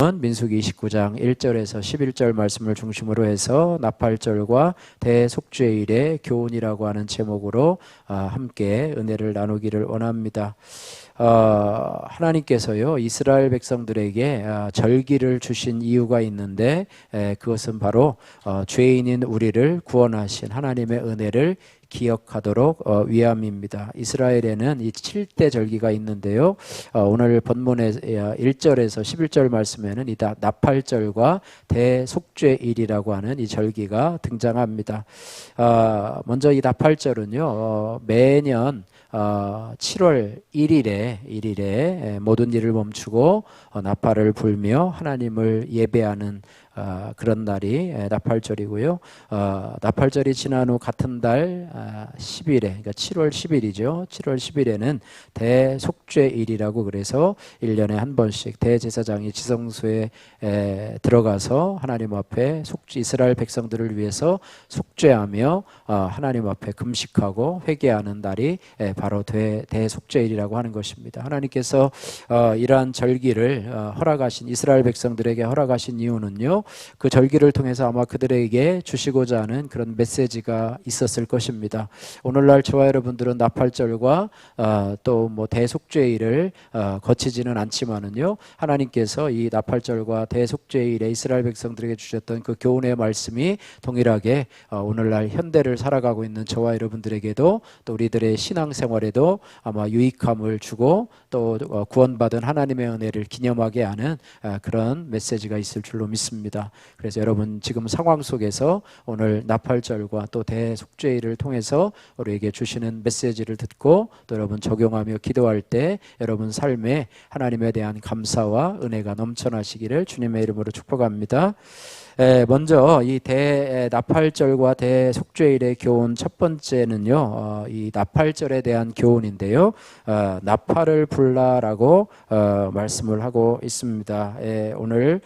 본문 민수기 29장 1절에서 11절 말씀을 중심으로 해서 나팔절과 대속죄일의 교훈이라고 하는 제목으로 함께 은혜를 나누기를 원합니다. 하나님께서요 이스라엘 백성들에게 절기를 주신 이유가 있는데 그것은 바로 죄인인 우리를 구원하신 하나님의 은혜를 기억하도록 위함입니다. 이스라엘에는 이 7대 절기가 있는데요. 오늘 본문의 1절에서 11절 말씀에는 이 나팔절과 대속죄일이라고 하는 이 절기가 등장합니다. 먼저 이 나팔절은요 매년 7월 1일에 모든 일을 멈추고 나팔을 불며 하나님을 예배하는 그런 날이 나팔절이고요. 나팔절이 지난 후 같은 달 10일에 그러니까 7월 10일이죠. 7월 10일에는 대속죄일이라고 그래서 1년에 한 번씩 대제사장이 지성소에 들어가서 하나님 앞에 이스라엘 백성들을 위해서 속죄하며 하나님 앞에 금식하고 회개하는 날이 바로 대속죄일이라고 하는 것입니다. 하나님께서 이러한 절기를 허락하신 이스라엘 백성들에게 허락하신 이유는요. 그 절기를 통해서 아마 그들에게 주시고자 하는 그런 메시지가 있었을 것입니다. 오늘날 저와 여러분들은 나팔절과 또 뭐 대속죄일을 거치지는 않지만은요. 하나님께서 이 나팔절과 대속죄일에 이스라엘 백성들에게 주셨던 그 교훈의 말씀이 동일하게 오늘날 현대를 살아가고 있는 저와 여러분들에게도 또 우리들의 신앙생활에도 아마 유익함을 주고 또 구원받은 하나님의 은혜를 기념하게 하는 그런 메시지가 있을 줄로 믿습니다. 그래서 여러분 지금 상황 속에서 오늘 나팔절과 또 대속죄일을 통해서 우리에게 주시는 메시지를 듣고 또 여러분 적용하며 기도할 때 여러분 삶에 하나님에 대한 감사와 은혜가 넘쳐나시기를 주님의 이름으로 축복합니다. 먼저 이 나팔절과 대속죄일의 교훈 첫 번째는요, 이 나팔절에 대한 교훈인데요, 나팔을 불라라고 말씀을 하고 있습니다. 오늘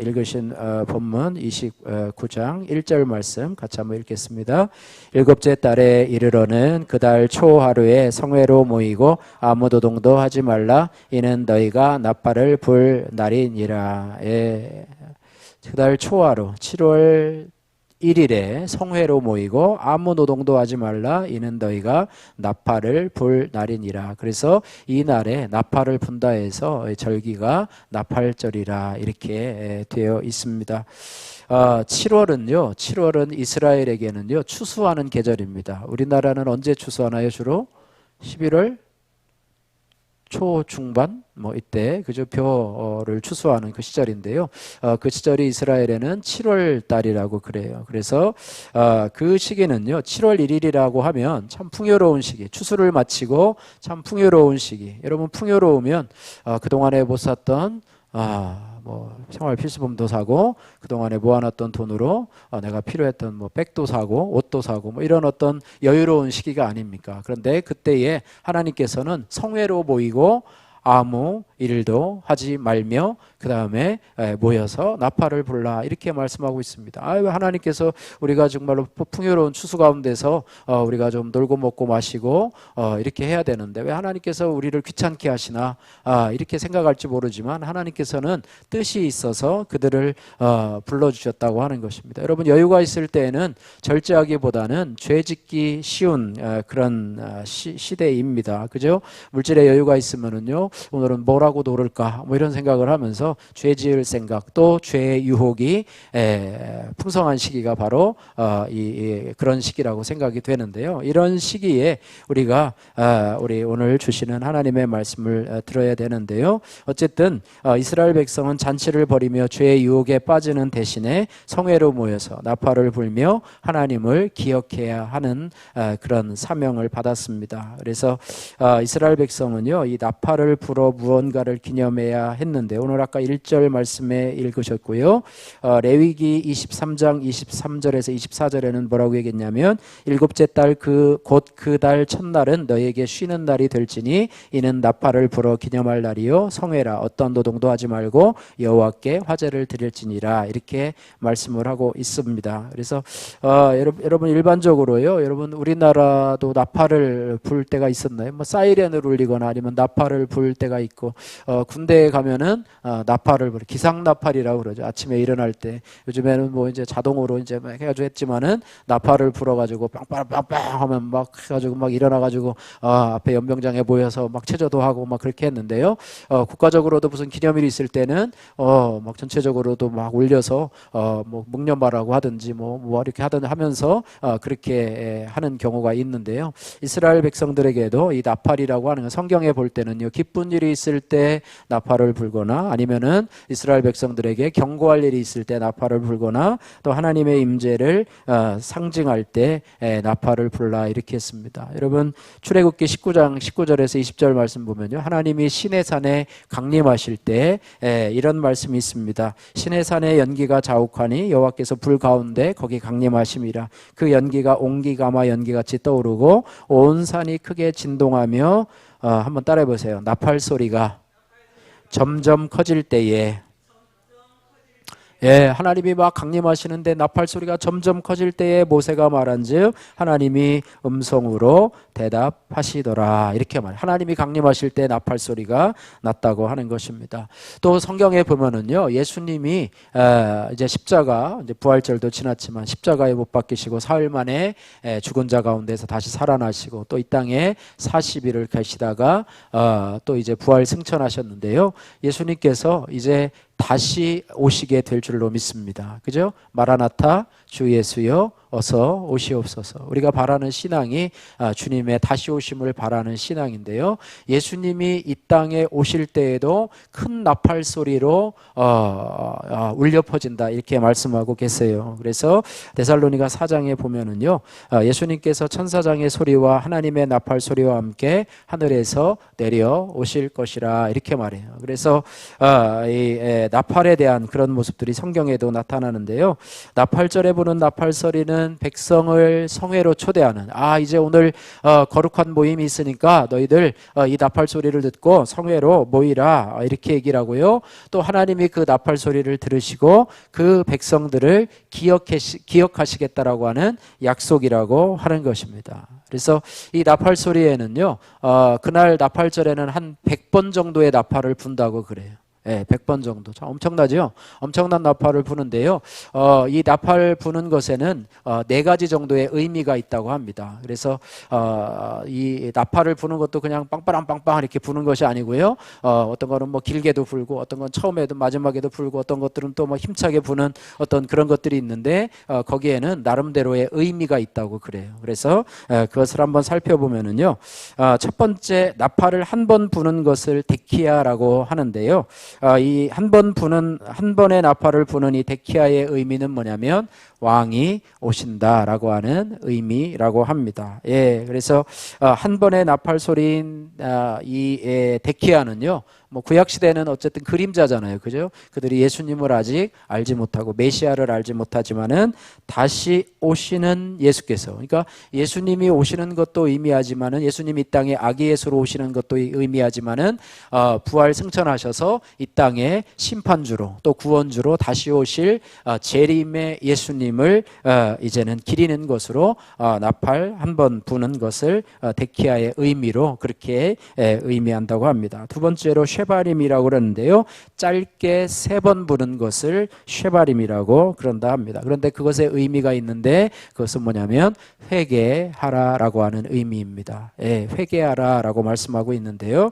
읽으신 본문 29장 1절 말씀 같이 한번 읽겠습니다. 일곱째 달에 이르러는 그 달 초하루에 성회로 모이고 아무 노동도 하지 말라. 이는 너희가 나팔을 불 날이니라. 그달 초하루 7월 1일에 성회로 모이고 아무 노동도 하지 말라. 이는 너희가 나팔을 불 날이니라. 그래서 이 날에 나팔을 분다 해서 절기가 나팔절이라 이렇게 되어 있습니다. 7월은 이스라엘에게는요 추수하는 계절입니다. 우리나라는 언제 추수하나요? 주로 11월 초중반 이때 그저 벼를 추수하는 그 시절인데요. 그 시절이 이스라엘에는 7월 달이라고 그래요. 그래서 그 시기는요. 7월 1일이라고 하면 참 풍요로운 시기, 추수를 마치고 참 풍요로운 시기. 여러분 풍요로우면 그동안에 못 샀던 생활 필수품도 사고 그동안에 모아놨던 돈으로 내가 필요했던 백도 사고 옷도 사고 이런 어떤 여유로운 시기가 아닙니까? 그런데 그때에 하나님께서는 성회로 모이고 아무 일도 하지 말며 그 다음에 모여서 나팔을 불라 이렇게 말씀하고 있습니다. 하나님께서 우리가 정말로 풍요로운 추수 가운데서 우리가 좀 놀고 먹고 마시고 이렇게 해야 되는데 왜 하나님께서 우리를 귀찮게 하시나 이렇게 생각할지 모르지만 하나님께서는 뜻이 있어서 그들을 불러주셨다고 하는 것입니다. 여러분 여유가 있을 때에는 절제하기보다는 죄짓기 쉬운 그런 시대입니다. 그죠? 물질의 여유가 있으면은요 오늘은 뭐라고 놀을까 이런 생각을 하면서 죄 지을 생각 또 죄의 유혹이 풍성한 시기가 바로 그런 시기라고 생각이 되는데요. 이런 시기에 우리가 우리 오늘 주시는 하나님의 말씀을 들어야 되는데요. 어쨌든 이스라엘 백성은 잔치를 벌이며 죄의 유혹에 빠지는 대신에 성회로 모여서 나팔을 불며 하나님을 기억해야 하는 그런 사명을 받았습니다. 그래서 이스라엘 백성은요 이 나팔을 불어 무언가를 기념해야 했는데 오늘 아까 1절 말씀에 읽으셨고요. 레위기 23장 23절에서 24절에는 뭐라고 얘기했냐면 일곱째 달 곧 그 달 첫날은 너에게 쉬는 날이 될지니 이는 나팔을 불어 기념할 날이요 성회라 어떤 노동도 하지 말고 여호와께 화제를 드릴지니라 이렇게 말씀을 하고 있습니다. 그래서 여러분 일반적으로요 여러분 우리나라도 나팔을 불 때가 있었나요? 사이렌을 울리거나 아니면 나팔을 불 때가 있고 군대에 가면은 나팔을 기상 나팔이라고 그러죠. 아침에 일어날 때 요즘에는 뭐 이제 자동으로 이제 막 해가지고 했지만은 나팔을 불어가지고 빵빵빵빵 하면 막 해가지고 막 일어나가지고 앞에 연병장에 모여서 막 체조도 하고 막 그렇게 했는데요. 국가적으로도 무슨 기념일이 있을 때는 막 전체적으로도 막 올려서 뭐 묵념하라고 하든지 뭐 이렇게 하든 하면서 그렇게 하는 경우가 있는데요. 이스라엘 백성들에게도 이 나팔이라고 하는 건 성경에 볼 때는요, 기쁜 일이 있을 때 나팔을 불거나 아니면은 이스라엘 백성들에게 경고할 일이 있을 때 나팔을 불거나 또 하나님의 임재를 상징할 때 나팔을 불라 이렇게 했습니다. 여러분 출애굽기 19장 19절에서 20절 말씀 보면요, 하나님이 시내산에 강림하실 때 이런 말씀이 있습니다. 시내산의 연기가 자욱하니 여호와께서 불 가운데 거기 강림하심이라. 그 연기가 옹기가마 연기같이 떠오르고 온 산이 크게 진동하며 한번 따라해 보세요. 나팔 소리가 점점 커질 때에, 하나님이 막 강림하시는데 나팔 소리가 점점 커질 때에 모세가 말한즉 하나님이 음성으로 대답하시더라 이렇게 말해요. 하나님이 강림하실 때 나팔 소리가 났다고 하는 것입니다. 또 성경에 보면은요, 예수님이 이제 십자가, 이제 부활절도 지났지만 십자가에 못 박히시고 사흘 만에 죽은 자 가운데서 다시 살아나시고 또 이 땅에 40일을 계시다가 또 이제 부활 승천하셨는데요. 예수님께서 이제 다시 오시게 될 줄로 믿습니다. 그죠? 마라나타 주 예수여 어서 오시옵소서. 우리가 바라는 신앙이 주님의 다시 오심을 바라는 신앙인데요. 예수님이 이 땅에 오실 때에도 큰 나팔 소리로 울려 퍼진다 이렇게 말씀하고 계세요. 그래서 데살로니가 4장에 보면은요, 예수님께서 천사장의 소리와 하나님의 나팔 소리와 함께 하늘에서 내려 오실 것이라 이렇게 말해요. 그래서 이 나팔에 대한 그런 모습들이 성경에도 나타나는데요. 나팔절에 부는 나팔 소리는 백성을 성회로 초대하는, 이제 오늘 거룩한 모임이 있으니까 너희들 이 나팔 소리를 듣고 성회로 모이라 이렇게 얘기를 하고요. 또 하나님이 그 나팔 소리를 들으시고 그 백성들을 기억하시겠다라고 하는 약속이라고 하는 것입니다. 그래서 이 나팔 소리에는요, 그날 나팔절에는 한 100번 정도의 나팔을 분다고 그래요. 100번 정도. 엄청나죠? 엄청난 나팔을 부는데요. 이 나팔 부는 것에는 4가지 정도의 의미가 있다고 합니다. 그래서 이 나팔을 부는 것도 그냥 빵빵빵빵 이렇게 부는 것이 아니고요. 어떤 거는 뭐 길게도 불고, 어떤 건 처음에도 마지막에도 불고, 어떤 것들은 또 뭐 힘차게 부는 어떤 그런 것들이 있는데 거기에는 나름대로의 의미가 있다고 그래요. 그래서 그것을 한번 살펴보면은요. 첫 번째, 나팔을 한 번 부는 것을 데키아라고 하는데요. 이 한 번의 나팔을 부는 이 데키아의 의미는 뭐냐면 왕이 오신다라고 하는 의미라고 합니다. 그래서 한 번의 나팔 소리인 이 데키아는요, 뭐 구약 시대는 어쨌든 그림자잖아요, 그죠? 그들이 예수님을 아직 알지 못하고 메시아를 알지 못하지만은 다시 오시는 예수께서, 그러니까 예수님이 오시는 것도 의미하지만은 예수님이 이 땅에 아기 예수로 오시는 것도 의미하지만은 부활 승천하셔서 이 땅에 심판주로 또 구원주로 다시 오실 재림의 예수님을 이제는 기리는 것으로 나팔 한 번 부는 것을 데키아의 의미로 그렇게 의미한다고 합니다. 두 번째로 쉐바림이라고 그러는데요, 짧게 3번 부는 것을 쉐바림이라고 그런다 합니다. 그런데 그것의 의미가 있는데 그것은 뭐냐면 회개하라라고 하는 의미입니다. 회개하라라고 말씀하고 있는데요.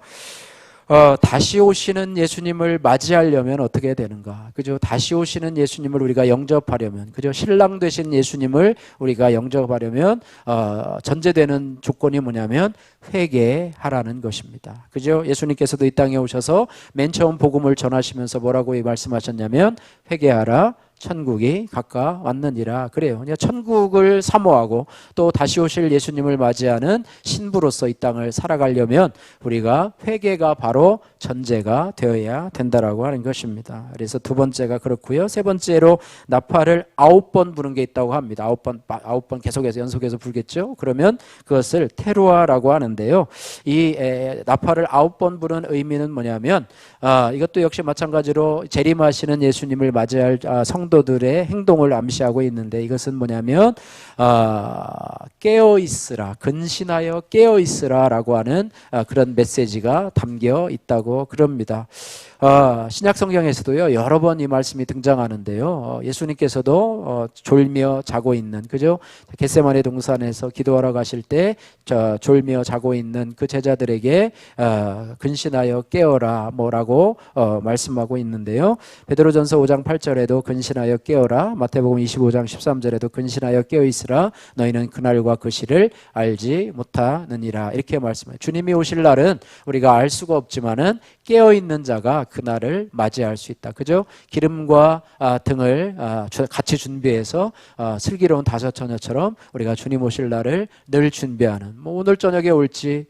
다시 오시는 예수님을 맞이하려면 어떻게 되는가? 그죠? 다시 오시는 예수님을 우리가 영접하려면, 그죠? 신랑 되신 예수님을 우리가 영접하려면, 전제되는 조건이 뭐냐면 회개하라는 것입니다. 그죠? 예수님께서도 이 땅에 오셔서 맨 처음 복음을 전하시면서 뭐라고 말씀하셨냐면 회개하라. 천국이 가까웠느니라 그래요. 그러니까 천국을 사모하고 또 다시 오실 예수님을 맞이하는 신부로서 이 땅을 살아가려면 우리가 회개가 바로 전제가 되어야 된다라고 하는 것입니다. 그래서 두 번째가 그렇고요. 세 번째로 나팔을 9번 부는 게 있다고 합니다. 9번 계속해서 연속해서 불겠죠. 그러면 그것을 테루아라고 하는데요. 이 나팔을 9번 부는 의미는 뭐냐면 이것도 역시 마찬가지로 재림하시는 예수님을 맞이할 성도 성도들의 행동을 암시하고 있는데 이것은 뭐냐면 깨어 있으라, 근신하여 깨어 있으라라고 하는 그런 메시지가 담겨 있다고 그럽니다. 신약 성경에서도요 여러 번 이 말씀이 등장하는데요. 예수님께서도 졸며 자고 있는, 그죠? 겟세마네 동산에서 기도하러 가실 때 졸며 자고 있는 그 제자들에게 근신하여 깨어라 뭐라고 말씀하고 있는데요. 베드로전서 5장 8절에도 근신하여 깨어라, 마태복음 25장 13절에도 근신하여 깨어 있으라, 너희는 그날과 그 시를 알지 못하느니라, 이렇게 말씀해요. 주님이 오실 날은 우리가 알 수가 없지만은 깨어 있는 자가 그날을 맞이할 수 있다, 그죠? 기름과 등을 같이 준비해서 슬기로운 다섯처녀처럼 우리가 주님 오실 날을 늘 준비하는, 뭐 오늘 저녁에 올지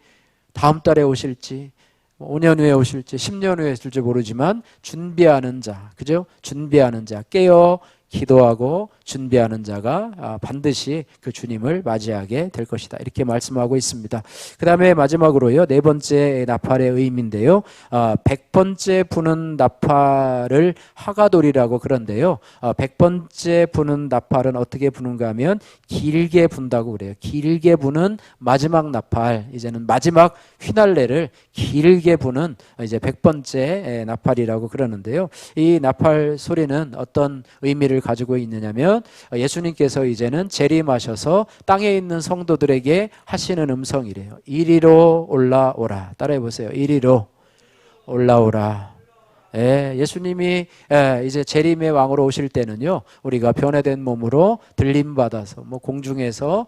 다음 달에 오실지 5년 후에 오실지 10년 후에 오실지 모르지만 준비하는 자, 그죠? 준비하는 자, 깨어 기도하고 준비하는 자가 반드시 그 주님을 맞이하게 될 것이다, 이렇게 말씀하고 있습니다. 그 다음에 마지막으로요, 네 번째 나팔의 의미인데요, 100번째 부는 나팔을 하가돌이라고 그런데요, 100번째 부는 나팔은 어떻게 부는가 하면 길게 분다고 그래요. 길게 부는 마지막 나팔, 이제는 마지막 휘날레를 길게 부는 이제 100번째 나팔이라고 그러는데요, 이 나팔 소리는 어떤 의미를 가지고 있느냐면 예수님께서 이제는 재림하셔서 땅에 있는 성도들에게 하시는 음성이래요. 이리로 올라오라. 따라해 보세요. 이리로 올라오라. 예수님이 이제 재림의 왕으로 오실 때는요, 우리가 변화된 몸으로 들림받아서 뭐 공중에서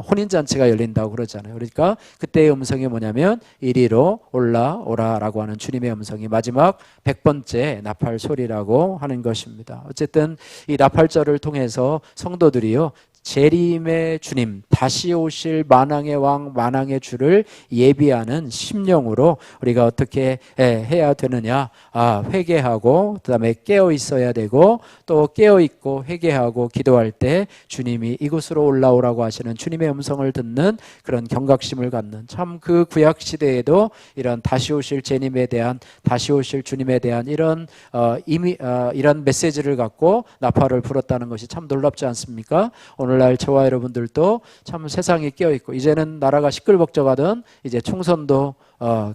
혼인잔치가 열린다고 그러잖아요. 그러니까 그때의 음성이 뭐냐면 이리로 올라오라라고 하는 주님의 음성이 마지막 100번째 나팔 소리라고 하는 것입니다. 어쨌든 이 나팔절을 통해서 성도들이요, 재림의 주님, 다시 오실 만왕의 왕, 만왕의 주를 예비하는 심령으로 우리가 어떻게 해야 되느냐, 회개하고 그 다음에 깨어 있어야 되고, 또 깨어 있고 회개하고 기도할 때 주님이 이곳으로 올라오라고 하시는 주님의 음성을 듣는 그런 경각심을 갖는, 참 그 구약 시대에도 이런 다시 오실 재림에 대한, 다시 오실 주님에 대한 이런 이런 메시지를 갖고 나팔을 불었다는 것이 참 놀랍지 않습니까? 오늘날 저와 여러분들도 참 세상이 깨어있고, 이제는 나라가 시끌벅적하던 이제 총선도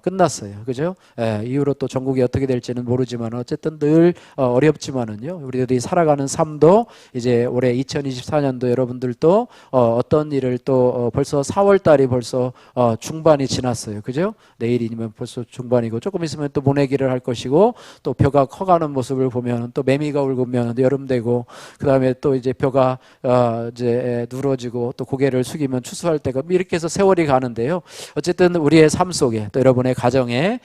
끝났어요, 그죠? 이후로 또 전국이 어떻게 될지는 모르지만 어쨌든 늘 어렵지만은요, 우리들이 살아가는 삶도 이제 올해 2024년도 여러분들도 어떤 일을 또 벌써 4월 달이 벌써 중반이 지났어요, 그죠? 내일이면 벌써 중반이고, 조금 있으면 또 모내기를 할 것이고, 또 벼가 커가는 모습을 보면 또 매미가 울면 여름 되고, 그 다음에 또 이제 벼가 이제 누러지고 또 고개를 숙이면 추수할 때가, 이렇게 해서 세월이 가는데요. 어쨌든 우리의 삶 속에, 또 여러분의 가정에,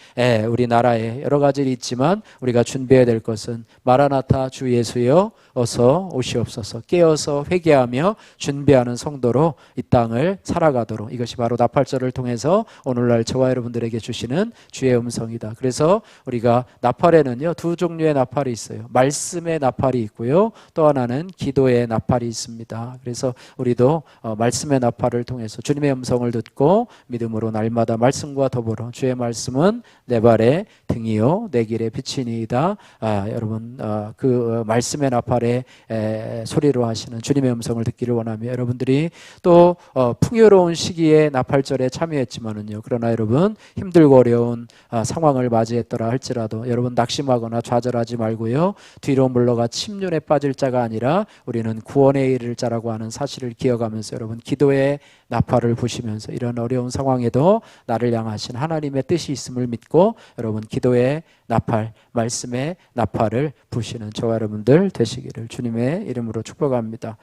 우리 나라에 여러 가지 일이 있지만 우리가 준비해야 될 것은 마라나타 주 예수여 어서 오시옵소서, 깨어서 회개하며 준비하는 성도로 이 땅을 살아가도록, 이것이 바로 나팔절을 통해서 오늘날 저와 여러분들에게 주시는 주의 음성이다. 그래서 우리가 나팔에는요, 두 종류의 나팔이 있어요. 말씀의 나팔이 있고요, 또 하나는 기도의 나팔이 있습니다. 그래서 우리도 말씀의 나팔을 통해서 주님의 음성을 듣고 믿음으로 날마다 말씀과 더불어 주의 말씀은 내 발의 등이요 내 길의 빛이니이다. 여러분 그 말씀의 나팔의 소리로 하시는 주님의 음성을 듣기를 원하며, 여러분들이 또 풍요로운 시기에 나팔절에 참여했지만은요, 그러나 여러분 힘들고 어려운 상황을 맞이했더라 할지라도 여러분 낙심하거나 좌절하지 말고요, 뒤로 물러가 침륜에 빠질 자가 아니라 우리는 구원에 이를 자라고 하는 사실을 기억하면서 여러분 기도의 나팔을 부시면서 이런 어려운 상황에도 나를 향하신 하나님의 뜻이 있음을 믿고 여러분 기도의 나팔, 말씀의 나팔을 부시는 저와 여러분들 되시기를 주님의 이름으로 축복합니다.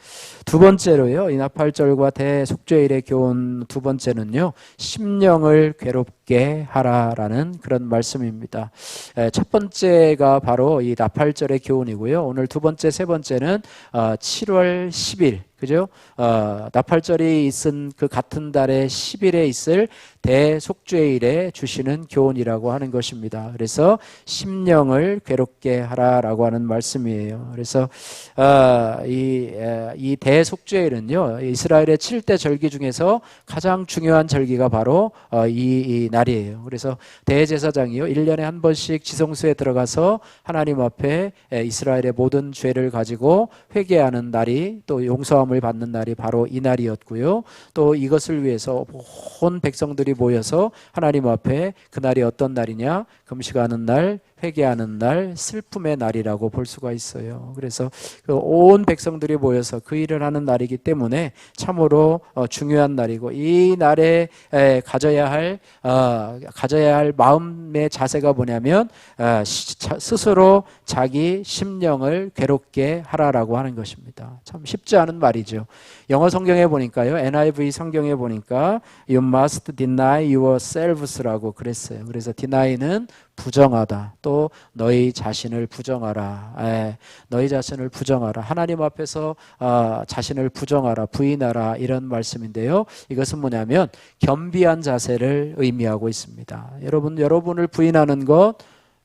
두 번째로요, 이 나팔절과 대속죄일의 교훈 두 번째는요, 심령을 괴롭게 하라라는 그런 말씀입니다. 첫 번째가 바로 이 나팔절의 교훈이고요, 오늘 두 번째, 세 번째는 7월 10일 그죠? 나팔절이 있은 그 같은 달의 10일에 있을 대속죄일에 주시는 교훈이라고 하는 것입니다. 그래서 심령을 괴롭게 하라라고 하는 말씀이에요. 그래서 이 대속죄일은요, 이스라엘의 7대 절기 중에서 가장 중요한 절기가 바로 이 날이에요. 그래서 대제사장이요, 1년에 한 번씩 지성소에 들어가서 하나님 앞에 이스라엘의 모든 죄를 가지고 회개하는 날이, 또 용서함을 받는 날이 바로 이 날이었고요. 또 이것을 위해서 온 백성들이 모여서 하나님 앞에, 그날이 어떤 날이냐, 금식하는 날, 회개하는 날, 슬픔의 날이라고 볼 수가 있어요. 그래서 그 온 백성들이 모여서 그 일을 하는 날이기 때문에 참으로 중요한 날이고, 이 날에 가져야 할 마음의 자세가 뭐냐면 스스로 자기 심령을 괴롭게 하라라고 하는 것입니다. 참 쉽지 않은 말이죠. 영어 성경에 보니까요, NIV 성경에 보니까 You must deny yourselves라고 그랬어요. 그래서 deny는 부정하다, 또 너희 자신을 부정하라. 너희 자신을 부정하라. 하나님 앞에서 자신을 부정하라, 부인하라, 이런 말씀인데요. 이것은 뭐냐면 겸비한 자세를 의미하고 있습니다. 여러분을 부인하는 것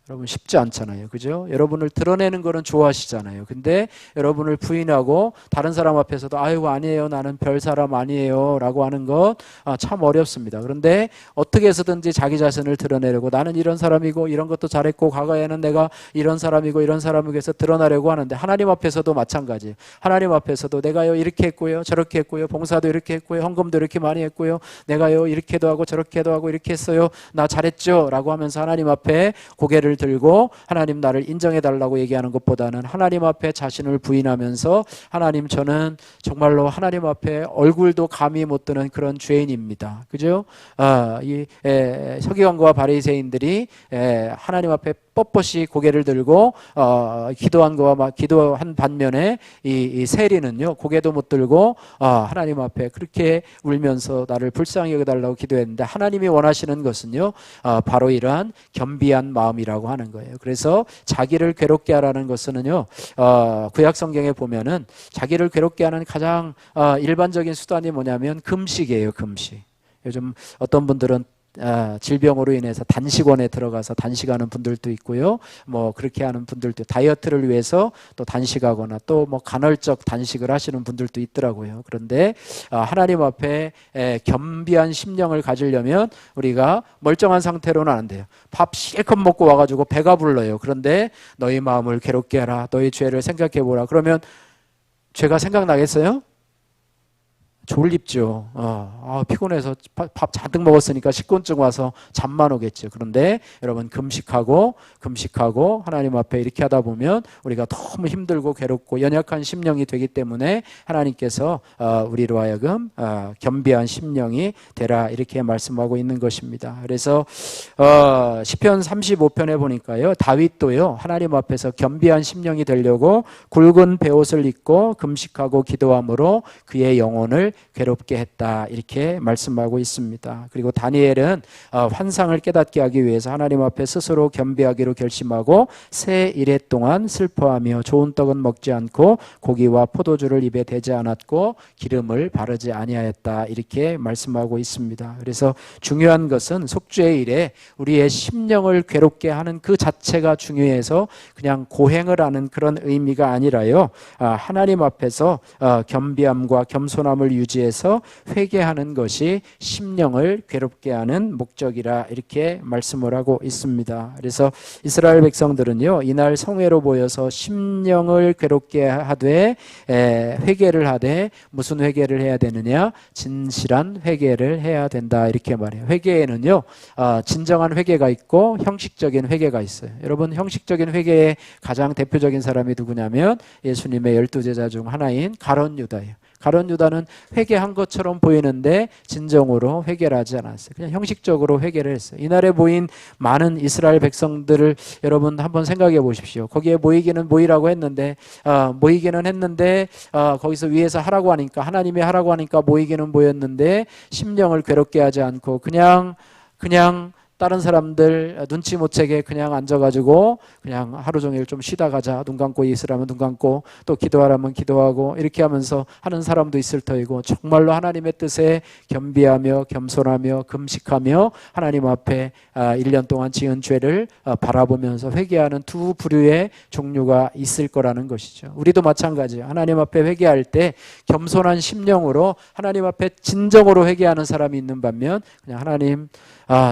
여러분 쉽지 않잖아요. 그죠? 여러분을 드러내는 거는 좋아하시잖아요. 근데 여러분을 부인하고 다른 사람 앞에서도 아이고 아니에요, 나는 별 사람 아니에요 라고 하는 것 참 어렵습니다. 그런데 어떻게 해서든지 자기 자신을 드러내려고, 나는 이런 사람이고 이런 것도 잘했고 과거에는 내가 이런 사람이고 이런 사람이고 해서 드러나려고 하는데, 하나님 앞에서도 마찬가지예요. 하나님 앞에서도 내가요 이렇게 했고요, 저렇게 했고요, 봉사도 이렇게 했고요, 헌금도 이렇게 많이 했고요, 내가요 이렇게도 하고 저렇게도 하고 이렇게 했어요, 나 잘했죠 라고 하면서 하나님 앞에 고개를 들고 하나님 나를 인정해 달라고 얘기하는 것보다는 하나님 앞에 자신을 부인하면서, 하나님 저는 정말로 하나님 앞에 얼굴도 감히 못 드는 그런 죄인입니다. 그죠? 이 서기관과 바리새인들이 하나님 앞에 뻣뻣이 고개를 들고 기도한 반면에 이 세리는요 고개도 못 들고 하나님 앞에 그렇게 울면서 나를 불쌍히 여겨달라고 기도했는데, 하나님이 원하시는 것은요 바로 이러한 겸비한 마음이라고 하는 거예요. 그래서 자기를 괴롭게 하라는 것은요 구약 성경에 보면은 자기를 괴롭게 하는 가장 일반적인 수단이 뭐냐면 금식이에요. 금식. 요즘 어떤 분들은 질병으로 인해서 단식원에 들어가서 단식하는 분들도 있고요. 뭐 그렇게 하는 분들도, 다이어트를 위해서 또 단식하거나 또 뭐 간헐적 단식을 하시는 분들도 있더라고요. 그런데 하나님 앞에 겸비한 심령을 가지려면 우리가 멀쩡한 상태로는 안 돼요. 밥 실컷 먹고 와가지고 배가 불러요. 그런데 너희 마음을 괴롭게 하라, 너희 죄를 생각해 보라. 그러면 죄가 생각나겠어요? 졸립죠. 피곤해서 밥 잔뜩 먹었으니까 식곤증 와서 잠만 오겠죠. 그런데 여러분 금식하고 하나님 앞에 이렇게 하다 보면 우리가 너무 힘들고 괴롭고 연약한 심령이 되기 때문에 하나님께서 우리로 하여금 겸비한 심령이 되라, 이렇게 말씀하고 있는 것입니다. 그래서 시편 35편에 보니까요, 다윗도요 하나님 앞에서 겸비한 심령이 되려고 굵은 베옷을 입고 금식하고 기도함으로 그의 영혼을 괴롭게 했다, 이렇게 말씀하고 있습니다. 그리고 다니엘은 환상을 깨닫게 하기 위해서 하나님 앞에 스스로 겸비하기로 결심하고 새 이래 동안 슬퍼하며 좋은 떡은 먹지 않고 고기와 포도주를 입에 대지 않았고 기름을 바르지 아니하였다, 이렇게 말씀하고 있습니다. 그래서 중요한 것은 속죄의 일에 우리의 심령을 괴롭게 하는 그 자체가 중요해서 그냥 고행을 하는 그런 의미가 아니라요, 하나님 앞에서 겸비함과 겸손함을 유지해서 회개하는 것이 심령을 괴롭게 하는 목적이라, 이렇게 말씀을 하고 있습니다. 그래서 이스라엘 백성들은요 이날 성회로 모여서 심령을 괴롭게 하되 회개를 하되, 무슨 회개를 해야 되느냐, 진실한 회개를 해야 된다, 이렇게 말해요. 회개에는요 진정한 회개가 있고 형식적인 회개가 있어요. 여러분, 형식적인 회개의 가장 대표적인 사람이 누구냐면 예수님의 12제자 중 하나인 가룟 유다예요. 가룟 유다는 회개한 것처럼 보이는데 진정으로 회개를 하지 않았어요. 그냥 형식적으로 회개를 했어요. 이날에 모인 많은 이스라엘 백성들을 여러분 한번 생각해 보십시오. 거기에 모이라고 했는데 거기서 위에서 하라고 하니까, 하나님이 하라고 하니까 모이기는 모였는데 심령을 괴롭게 하지 않고 그냥 다른 사람들 눈치 못 채게 그냥 앉아가지고 그냥 하루 종일 좀 쉬다 가자. 눈 감고 있으라면 눈 감고 또 기도하라면 기도하고 이렇게 하면서 하는 사람도 있을 터이고, 정말로 하나님의 뜻에 겸비하며 겸손하며 금식하며 하나님 앞에 1년 동안 지은 죄를 바라보면서 회개하는 두 부류의 종류가 있을 거라는 것이죠. 우리도 마찬가지예요. 하나님 앞에 회개할 때 겸손한 심령으로 하나님 앞에 진정으로 회개하는 사람이 있는 반면, 그냥 하나님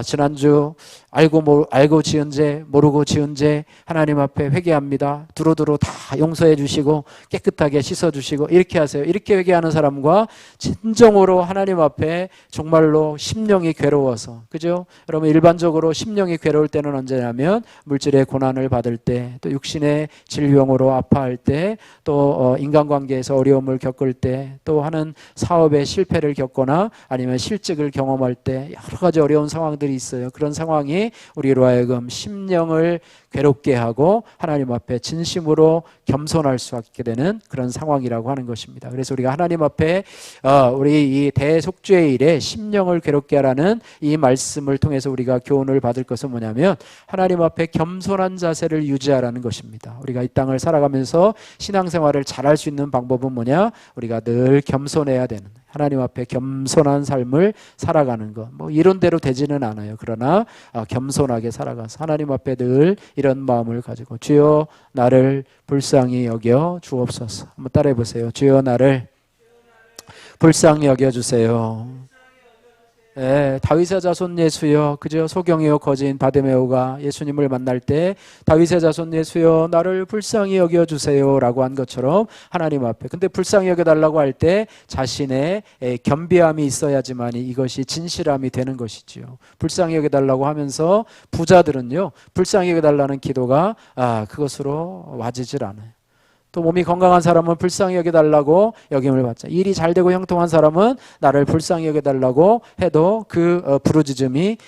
지난주 알고 지은 죄, 모르고 지은 죄 하나님 앞에 회개합니다. 두루두루 다 용서해 주시고 깨끗하게 씻어 주시고 이렇게 하세요. 이렇게 회개하는 사람과 진정으로 하나님 앞에 정말로 심령이 괴로워서, 그죠? 여러분, 일반적으로 심령이 괴로울 때는 언제냐면 물질의 고난을 받을 때, 또 육신의 질병으로 아파할 때, 또 인간관계에서 어려움을 겪을 때, 또 하는 사업의 실패를 겪거나 아니면 실직을 경험할 때 여러 가지 어려운 상황들이 있어요. 그런 상황이 우리로 하여금 심령을 괴롭게 하고 하나님 앞에 진심으로 겸손할 수 있게 되는 그런 상황이라고 하는 것입니다. 그래서 우리가 하나님 앞에 우리 이 대속죄의 일에 심령을 괴롭게 하라는 이 말씀을 통해서 우리가 교훈을 받을 것은 뭐냐면, 하나님 앞에 겸손한 자세를 유지하라는 것입니다. 우리가 이 땅을 살아가면서 신앙생활을 잘할 수 있는 방법은 뭐냐? 우리가 늘 겸손해야 되는, 하나님 앞에 겸손한 삶을 살아가는 것. 뭐 이론대로 되지는 않아요. 그러나 겸손하게 살아가서 하나님 앞에 늘 이런 마음을 가지고, 주여 나를 불쌍히 여겨 주옵소서. 한번 따라해 보세요. 주여 나를 불쌍히 여겨 주세요. 다윗의 자손 예수여, 그저 소경이요 거지인 바데메오가 예수님을 만날 때 다윗의 자손 예수여 나를 불쌍히 여겨주세요 라고 한 것처럼 하나님 앞에, 근데 불쌍히 여겨달라고 할 때 자신의 겸비함이 있어야지만 이것이 진실함이 되는 것이지요. 불쌍히 여겨달라고 하면서 부자들은요, 불쌍히 여겨달라는 기도가 그것으로 와지질 않아요. 또 몸이 건강한 사람은 불쌍히 여겨달라고 여김을 받자. 일이 잘 되고 형통한 사람은 나를 불쌍히 여겨달라고 해도 그 부르짖음이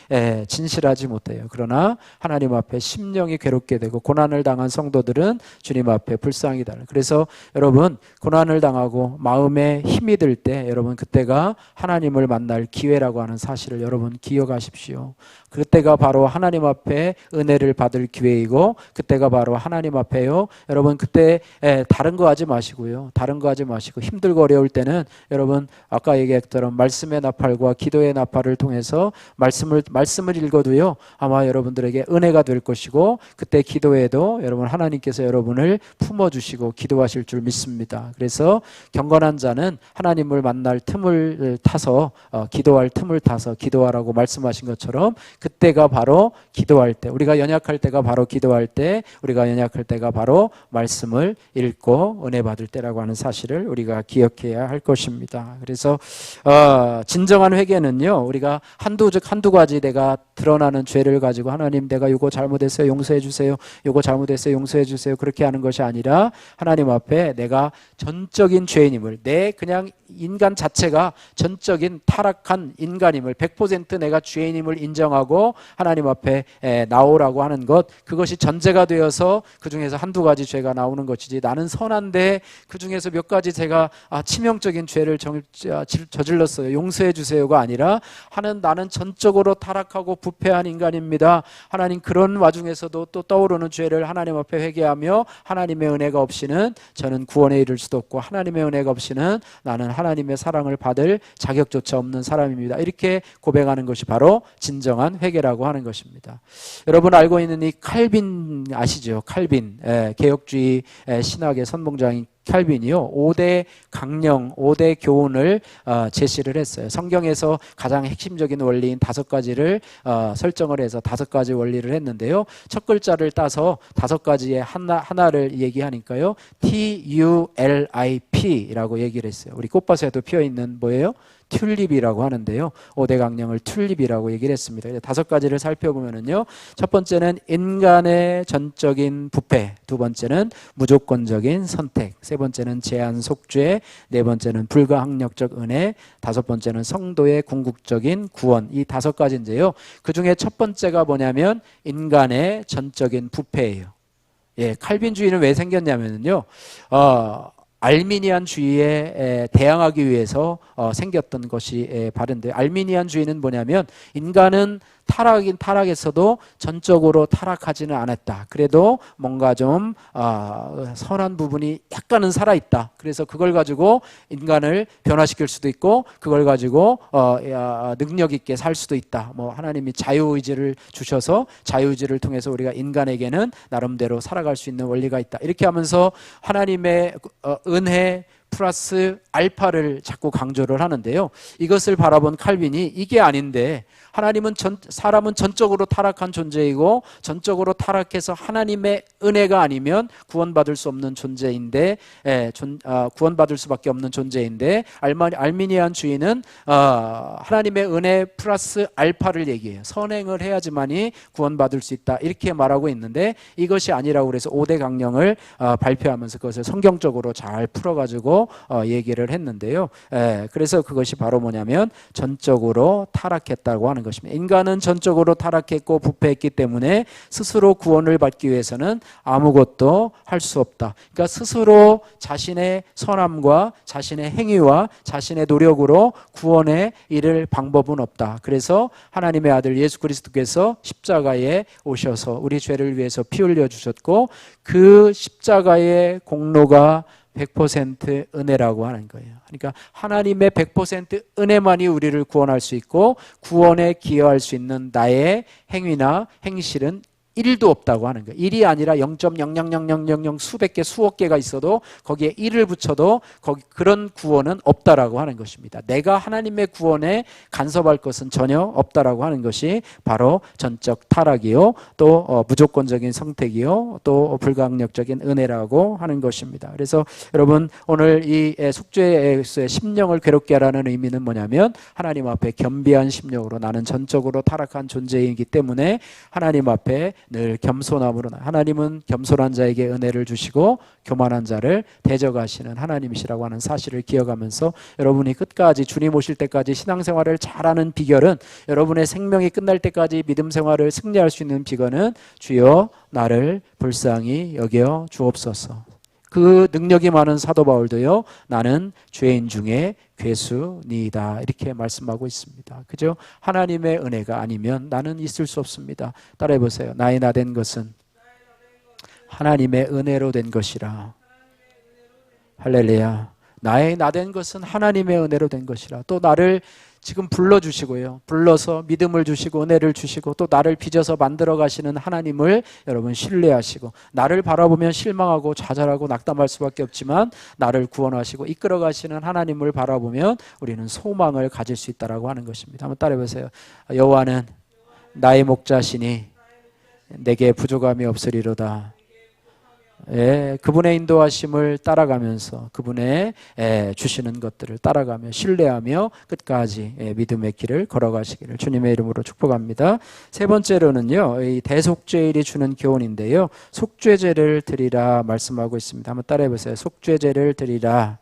진실하지 못해요. 그러나 하나님 앞에 심령이 괴롭게 되고 고난을 당한 성도들은 주님 앞에 불쌍히 달라. 그래서 여러분, 고난을 당하고 마음에 힘이 들 때 여러분, 그때가 하나님을 만날 기회라고 하는 사실을 여러분 기억하십시오. 그때가 바로 하나님 앞에 은혜를 받을 기회이고, 그때가 바로 하나님 앞에요. 여러분, 그때 다른 거 하지 마시고요. 다른 거 하지 마시고 힘들고 어려울 때는 여러분, 아까 얘기했던 말씀의 나팔과 기도의 나팔을 통해서 말씀을 읽어도요, 아마 여러분들에게 은혜가 될 것이고, 그때 기도에도 여러분 하나님께서 여러분을 품어주시고 기도하실 줄 믿습니다. 그래서 경건한 자는 하나님을 만날 틈을 타서 기도할 틈을 타서 기도하라고 말씀하신 것처럼, 그때가 바로 기도할 때, 우리가 연약할 때가 바로 기도할 때, 우리가 연약할 때가 바로 말씀을 읽고 은혜 받을 때라고 하는 사실을 우리가 기억해야 할 것입니다. 그래서 진정한 회개는요, 우리가 한두 가지 내가 드러나는 죄를 가지고 하나님 내가 이거 잘못했어요 용서해 주세요, 이거 잘못했어요 용서해 주세요, 그렇게 하는 것이 아니라 하나님 앞에 내가 전적인 죄인임을, 내 그냥 인간 자체가 전적인 타락한 인간임을 100% 내가 죄인임을 인정하고 하나님 앞에 나오라고 하는 것, 그것이 전제가 되어서 그 중에서 한두 가지 죄가 나오는 것이지, 나는 선한데 그 중에서 몇 가지 제가 치명적인 죄를 저질렀어요 용서해 주세요가 아니라, 나는 전적으로 타락하고 부패한 인간입니다. 하나님, 그런 와중에서도 또 떠오르는 죄를 하나님 앞에 회개하며 하나님의 은혜가 없이는 저는 구원에 이를 수도 없고, 하나님의 은혜가 없이는 나는 하나님의 사랑을 받을 자격조차 없는 사람입니다. 이렇게 고백하는 것이 바로 진정한 회개라고 하는 것입니다. 여러분 알고 있는 이 칼빈 아시죠? 칼빈, 개혁주의 신학의 선봉자인 칼빈이요, 5대 강령, 5대 교훈을 제시를 했어요. 성경에서 가장 핵심적인 원리인 5가지를 설정을 해서 5가지 원리를 했는데요, 첫 글자를 따서 5가지의 하나를 얘기하니까요, TULIP라고 얘기를 했어요. 우리 꽃밭에도 피어있는 뭐예요? 튤립이라고 하는데요, 5대 강령을 튤립이라고 얘기를 했습니다. 5가지를 살펴보면은요, 첫 번째는 인간의 전적인 부패, 두 번째는 무조건적인 선택, 세 번째는 제한 속죄, 네 번째는 불가항력적 은혜, 다섯 번째는 성도의 궁극적인 구원. 이 5가지인데요, 그 중에 첫 번째가 뭐냐면 인간의 전적인 부패예요. 칼빈주의는 왜 생겼냐면요, 알미니안주의에 대항하기 위해서 생겼던 것이 바른데, 알미니안주의는 뭐냐면 인간은 타락인 타락에서도 전적으로 타락하지는 않았다. 그래도 뭔가 좀 선한 부분이 약간은 살아있다. 그래서 그걸 가지고 인간을 변화시킬 수도 있고 그걸 가지고 능력 있게 살 수도 있다. 뭐 하나님이 자유의지를 주셔서 자유의지를 통해서 우리가 인간에게는 나름대로 살아갈 수 있는 원리가 있다. 이렇게 하면서 하나님의 은혜 플러스 알파를 자꾸 강조를 하는데요. 이것을 바라본 칼빈이 이게 아닌데 하나님은 사람은 전적으로 타락한 존재이고 전적으로 타락해서 하나님의 은혜가 아니면 구원받을 수 없는 존재인데 구원받을 수밖에 없는 존재인데 알미니안 주의는 하나님의 은혜 플러스 알파를 얘기해요. 선행을 해야지만이 구원받을 수 있다 이렇게 말하고 있는데 이것이 아니라고 그래서 5대 강령을 발표하면서 그것을 성경적으로 잘 풀어가지고 얘기를 했는데요. 그래서 그것이 바로 뭐냐면 전적으로 타락했다고 하는 것입니다. 인간은 전적으로 타락했고 부패했기 때문에 스스로 구원을 받기 위해서는 아무것도 할 수 없다. 그러니까 스스로 자신의 선함과 자신의 행위와 자신의 노력으로 구원에 이를 방법은 없다. 그래서 하나님의 아들 예수 그리스도께서 십자가에 오셔서 우리 죄를 위해서 피 흘려 주셨고 그 십자가의 공로가 100% 은혜라고 하는 거예요. 그러니까 하나님의 100% 은혜만이 우리를 구원할 수 있고 구원에 기여할 수 있는 나의 행위나 행실은 1도 없다고 하는 거예요. 1이 아니라 0.0000000 수백 개 수억 개가 있어도 거기에 1을 붙여도 그런 구원은 없다라고 하는 것입니다. 내가 하나님의 구원에 간섭할 것은 전혀 없다라고 하는 것이 바로 전적 타락이요 또 무조건적인 선택이요 또 불가항력적인 은혜라고 하는 것입니다. 그래서 여러분 오늘 이 속죄에서의 심령을 괴롭게 하라는 의미는 뭐냐면 하나님 앞에 겸비한 심령으로 나는 전적으로 타락한 존재이기 때문에 하나님 앞에 늘 겸손함으로 하나님은 겸손한 자에게 은혜를 주시고 교만한 자를 대적하시는 하나님이시라고 하는 사실을 기억하면서 여러분이 끝까지 주님 오실 때까지 신앙생활을 잘하는 비결은 여러분의 생명이 끝날 때까지 믿음 생활을 승리할 수 있는 비결은 주여 나를 불쌍히 여겨 주옵소서. 그 능력이 많은 사도 바울도요 나는 죄인 중에 괴수니이다 이렇게 말씀하고 있습니다. 그죠? 하나님의 은혜가 아니면 나는 있을 수 없습니다. 따라해 보세요. 나의 나된 것은 하나님의 은혜로 된 것이라. 할렐루야. 나의 나된 것은 하나님의 은혜로 된 것이라. 또 나를 지금 불러주시고요. 불러서 믿음을 주시고 은혜를 주시고 또 나를 빚어서 만들어 가시는 하나님을 여러분 신뢰하시고 나를 바라보면 실망하고 좌절하고 낙담할 수밖에 없지만 나를 구원하시고 이끌어 가시는 하나님을 바라보면 우리는 소망을 가질 수 있다라고 하는 것입니다. 한번 따라해 보세요. 여호와는 나의 목자시니 내게 부족함이 없으리로다. 그분의 인도하심을 따라가면서 그분의 주시는 것들을 따라가며 신뢰하며 끝까지 믿음의 길을 걸어가시기를 주님의 이름으로 축복합니다. 세 번째로는요, 이 대속죄일이 주는 교훈인데요, 속죄제를 드리라 말씀하고 있습니다. 한번 따라해 보세요. 속죄제를 드리라.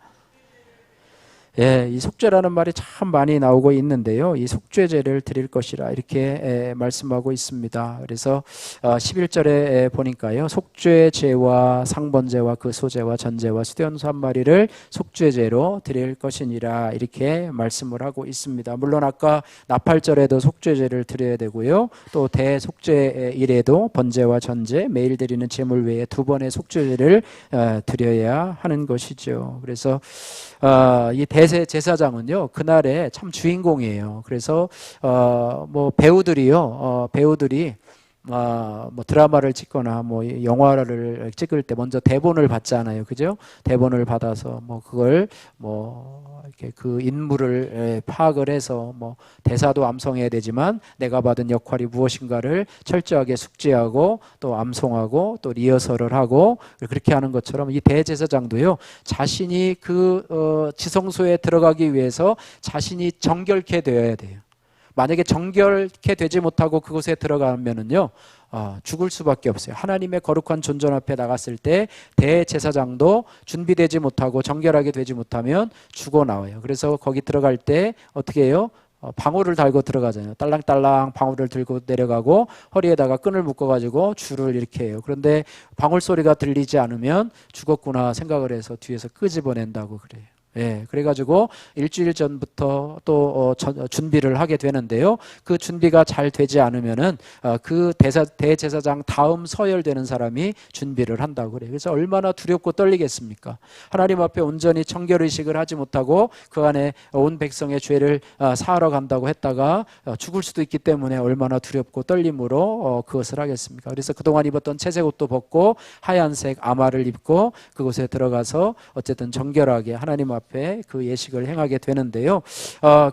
이 속죄라는 말이 참 많이 나오고 있는데요. 이 속죄제를 드릴 것이라 이렇게 말씀하고 있습니다. 그래서 11절에 보니까요. 속죄제와 상번제와 그 소제와 전제와 수대원소 한 마리를 속죄제로 드릴 것이니라 이렇게 말씀을 하고 있습니다. 물론 아까 나팔절에도 속죄제를 드려야 되고요. 또 대속죄일에도 번제와 전제 매일 드리는 제물 외에 두 번의 속죄제를 드려야 하는 것이죠. 그래서 이 대세 제사장은요 그날에 참 주인공이에요. 그래서 뭐 배우들이 뭐 드라마를 찍거나 뭐 영화를 찍을 때 먼저 대본을 받잖아요, 그죠? 대본을 받아서 뭐 그걸 뭐 이렇게 그 인물을 파악을 해서 뭐 대사도 암송해야 되지만 내가 받은 역할이 무엇인가를 철저하게 숙지하고 또 암송하고 또 리허설을 하고 그렇게 하는 것처럼 이 대제사장도요 자신이 그 지성소에 들어가기 위해서 자신이 정결케 되어야 돼요. 만약에 정결케 되지 못하고 그곳에 들어가면은요 죽을 수밖에 없어요. 하나님의 거룩한 존전 앞에 나갔을 때 대제사장도 준비되지 못하고 정결하게 되지 못하면 죽어 나와요. 그래서 거기 들어갈 때 어떻게 해요? 방울을 달고 들어가잖아요. 딸랑딸랑 방울을 들고 내려가고 허리에다가 끈을 묶어가지고 줄을 이렇게 해요. 그런데 방울 소리가 들리지 않으면 죽었구나 생각을 해서 뒤에서 끄집어낸다고 그래요. 예, 그래가지고 일주일 전부터 또 준비를 하게 되는데요. 그 준비가 잘 되지 않으면은 그 대제사장 다음 서열되는 사람이 준비를 한다고 그래요. 그래서 얼마나 두렵고 떨리겠습니까? 하나님 앞에 온전히 청결의식을 하지 못하고 그 안에 온 백성의 죄를 사하러 간다고 했다가 죽을 수도 있기 때문에 얼마나 두렵고 떨림으로 그것을 하겠습니까? 그래서 그동안 입었던 채색 옷도 벗고 하얀색 아마를 입고 그곳에 들어가서 어쨌든 정결하게 하나님 앞에 그 예식을 행하게 되는데요.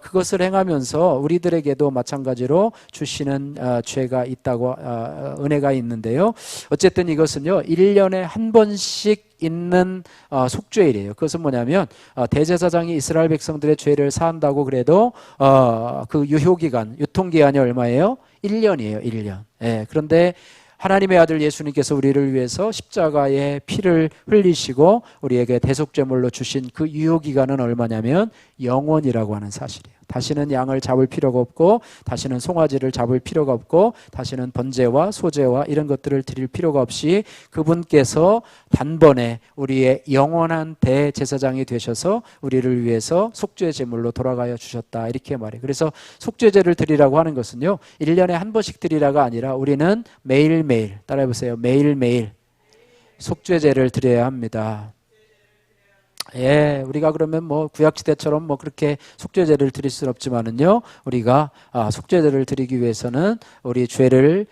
그것을 행하면서 우리들에게도 마찬가지로 주시는 죄가 있다고 은혜가 있는데요. 어쨌든 이것은요 1년에 한 번씩 있는 속죄일이에요. 그것은 뭐냐면 대제사장이 이스라엘 백성들의 죄를 사한다고 그래도 그 유효기간, 유통기한이 얼마예요? 1년이에요. 1년. 예, 그런데 하나님의 아들 예수님께서 우리를 위해서 십자가의 피를 흘리시고 우리에게 대속제물로 주신 그 유효기간은 얼마냐면 영원이라고 하는 사실이에요. 다시는 양을 잡을 필요가 없고 다시는 송아지를 잡을 필요가 없고 다시는 번제와 소제와 이런 것들을 드릴 필요가 없이 그분께서 단번에 우리의 영원한 대제사장이 되셔서 우리를 위해서 속죄 제물로 돌아가여 주셨다 이렇게 말해요. 그래서 속죄제를 드리라고 하는 것은요 1년에 한 번씩 드리라가 아니라 우리는 매일매일 따라해보세요. 매일매일 속죄제를 드려야 합니다. 예, 우리가 그러면 뭐 구약시대처럼 뭐 그렇게 속죄제를 드릴 수는 없지만은요, 우리가 속죄제를 드리기 위해서는 우리 죄를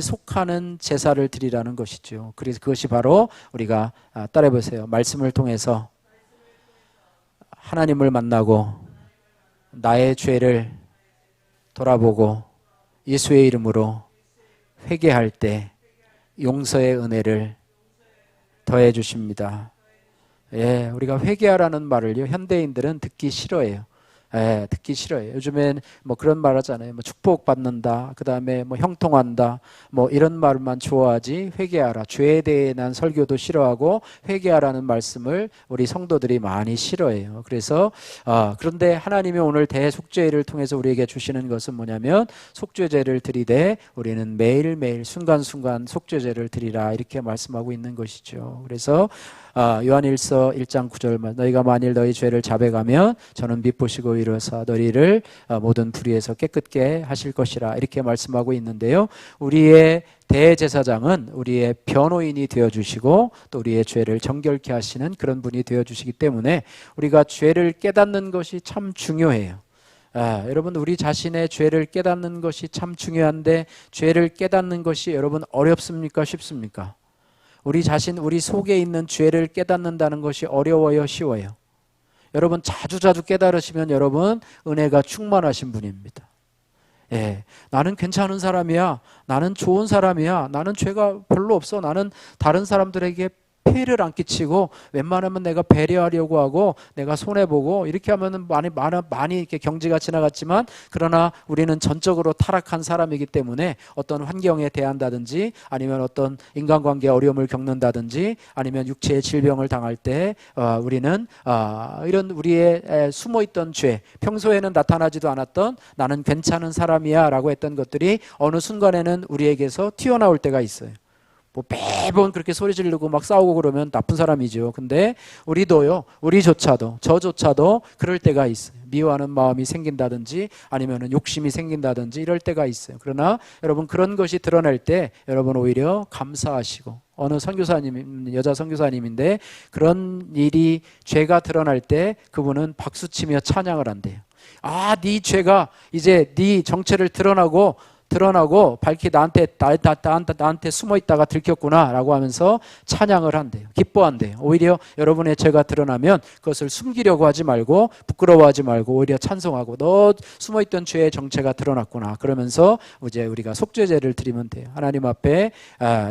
속하는 제사를 드리라는 것이죠. 그래서 그것이 바로 우리가 따라해보세요. 말씀을 통해서 하나님을 만나고 나의 죄를 돌아보고 예수의 이름으로 회개할 때 용서의 은혜를 더해 주십니다. 예, 우리가 회개하라는 말을요, 현대인들은 듣기 싫어해요. 예, 듣기 싫어해요. 요즘엔 뭐 그런 말 하잖아요. 뭐 축복받는다. 그 다음에 뭐 형통한다. 뭐 이런 말만 좋아하지 회개하라. 죄에 대한 설교도 싫어하고 회개하라는 말씀을 우리 성도들이 많이 싫어해요. 그래서 그런데 하나님이 오늘 대속죄를 통해서 우리에게 주시는 것은 뭐냐면 속죄제를 드리되 우리는 매일매일 순간순간 속죄제를 드리라 이렇게 말씀하고 있는 것이죠. 그래서 요한일서 1장 9절 너희가 만일 너희 죄를 자백하면 저는 미쁘시고 이로사 너희를 모든 불의에서 깨끗게 하실 것이라 이렇게 말씀하고 있는데요. 우리의 대제사장은 우리의 변호인이 되어주시고 또 우리의 죄를 정결케 하시는 그런 분이 되어주시기 때문에 우리가 죄를 깨닫는 것이 참 중요해요. 여러분 우리 자신의 죄를 깨닫는 것이 참 중요한데 죄를 깨닫는 것이 여러분 어렵습니까? 쉽습니까? 우리 자신, 우리 속에 있는 죄를 깨닫는다는 것이 어려워요? 쉬워요? 여러분 자주자주 깨달으시면 여러분 은혜가 충만하신 분입니다. 예, 나는 괜찮은 사람이야. 나는 좋은 사람이야. 나는 죄가 별로 없어. 나는 다른 사람들에게 폐를 안 끼치고 웬만하면 내가 배려하려고 하고 내가 손해보고 이렇게 하면은 많이 이렇게 경지가 지나갔지만 그러나 우리는 전적으로 타락한 사람이기 때문에 어떤 환경에 대한다든지 아니면 어떤 인간관계에 어려움을 겪는다든지 아니면 육체의 질병을 당할 때 우리는 이런 우리의 숨어있던 죄 평소에는 나타나지도 않았던 나는 괜찮은 사람이야 라고 했던 것들이 어느 순간에는 우리에게서 튀어나올 때가 있어요. 뭐 매번 그렇게 소리 지르고 막 싸우고 그러면 나쁜 사람이죠. 근데 저조차도 그럴 때가 있어요. 미워하는 마음이 생긴다든지 아니면 욕심이 생긴다든지 이럴 때가 있어요. 그러나 여러분 그런 것이 드러날 때 여러분 오히려 감사하시고 어느 선교사님, 여자 선교사님인데 그런 일이 죄가 드러날 때 그분은 박수치며 찬양을 한대요. 네 죄가 이제 네 정체를 드러나고 밝히 나한테 숨어 있다가 들켰구나 라고 하면서 찬양을 한대요. 기뻐한대요. 오히려 여러분의 죄가 드러나면 그것을 숨기려고 하지 말고 부끄러워하지 말고 오히려 찬송하고 너 숨어 있던 죄의 정체가 드러났구나 그러면서 이제 우리가 속죄제를 드리면 돼요. 하나님 앞에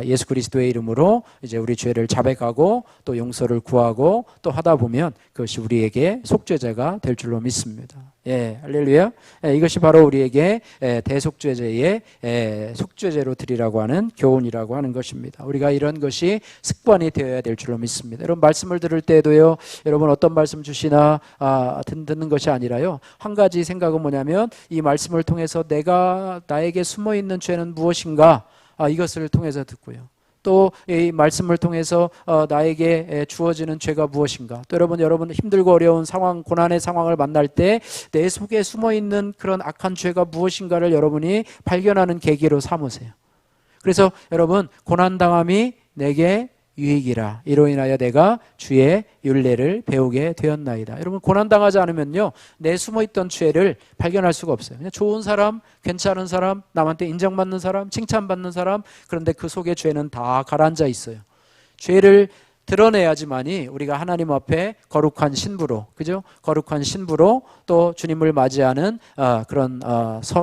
예수 그리스도의 이름으로 이제 우리 죄를 자백하고 또 용서를 구하고 또 하다 보면 그것이 우리에게 속죄제가 될 줄로 믿습니다. 예, 할렐루야. 이것이 바로 우리에게 대속죄제의 속죄제로 드리라고 하는 교훈이라고 하는 것입니다. 우리가 이런 것이 습관이 되어야 될 줄로 믿습니다. 여러분 말씀을 들을 때도요, 여러분 어떤 말씀 주시나 듣는 것이 아니라요, 한 가지 생각은 뭐냐면 이 말씀을 통해서 나에게 숨어 있는 죄는 무엇인가 이것을 통해서 듣고요. 또 이 말씀을 통해서 나에게 주어지는 죄가 무엇인가? 또 여러분 힘들고 어려운 상황, 고난의 상황을 만날 때 내 속에 숨어 있는 그런 악한 죄가 무엇인가를 여러분이 발견하는 계기로 삼으세요. 그래서 여러분, 고난당함이 내게 유익이라. 이로 인하여 내가 주의 율례를 배우게 되었나이다. 여러분, 고난당하지 않으면요, 내 숨어있던 죄를 발견할 수가 없어요. 그냥 좋은 사람, 괜찮은 사람, 남한테 인정받는 사람, 칭찬받는 사람, 그런데 그 속에 죄는 다 가라앉아 있어요. 죄를 드러내야지만이 우리가 하나님 앞에 거룩한 신부로, 그죠? 거룩한 신부로 또 주님을 맞이하는 그런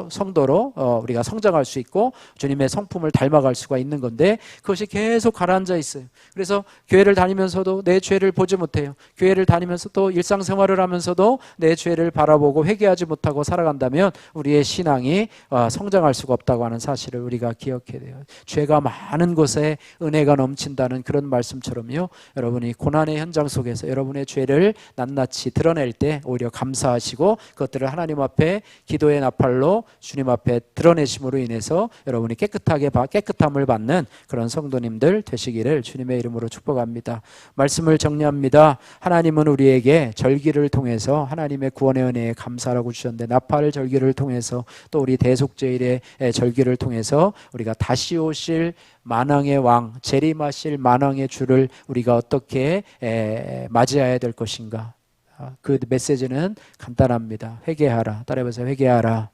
성도로 우리가 성장할 수 있고 주님의 성품을 닮아갈 수가 있는 건데, 그것이 계속 가라앉아 있어요. 그래서 교회를 다니면서도 내 죄를 보지 못해요. 교회를 다니면서 또 일상생활을 하면서도 내 죄를 바라보고 회개하지 못하고 살아간다면 우리의 신앙이 성장할 수가 없다고 하는 사실을 우리가 기억해야 돼요. 죄가 많은 곳에 은혜가 넘친다는 그런 말씀처럼요, 여러분이 고난의 현장 속에서 여러분의 죄를 낱낱이 드러낼 때 오히려 감사하시고 그것들을 하나님 앞에 기도의 나팔로 주님 앞에 드러내심으로 인해서 여러분이 깨끗함을 받는 그런 성도님들 되시기를 주님의 이름으로 축복합니다. 말씀을 정리합니다. 하나님은 우리에게 절기를 통해서 하나님의 구원의 은혜에 감사라고 주셨는데, 나팔 절기를 통해서 또 우리 대속죄일의 절기를 통해서 우리가 다시 오실 만왕의 왕, 재림하실 만왕의 주를 우리가 어떻게 맞이해야 될 것인가? 그 메시지는 간단합니다. 회개하라. 따라해보세요. 회개하라.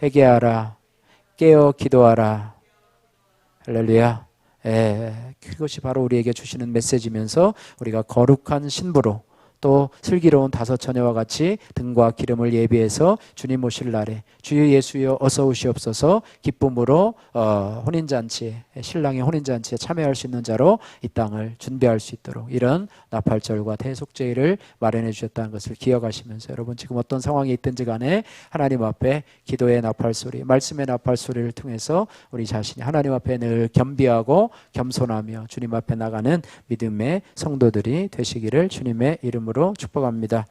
회개하라. 깨어 기도하라. 할렐루야. 그것이 바로 우리에게 주시는 메시지면서 우리가 거룩한 신부로 또 슬기로운 다섯 처녀와 같이 등과 기름을 예비해서 주님 오실 날에 주여 예수여 어서 오시옵소서 기쁨으로 혼인잔치에, 신랑의 혼인잔치에 참여할 수 있는 자로 이 땅을 준비할 수 있도록 이런 나팔절과 대속죄일을 마련해 주셨다는 것을 기억하시면서 여러분 지금 어떤 상황이 있든지 간에 하나님 앞에 기도의 나팔소리, 말씀의 나팔소리를 통해서 우리 자신이 하나님 앞에 늘 겸비하고 겸손하며 주님 앞에 나가는 믿음의 성도들이 되시기를 주님의 이름으로 축복합니다.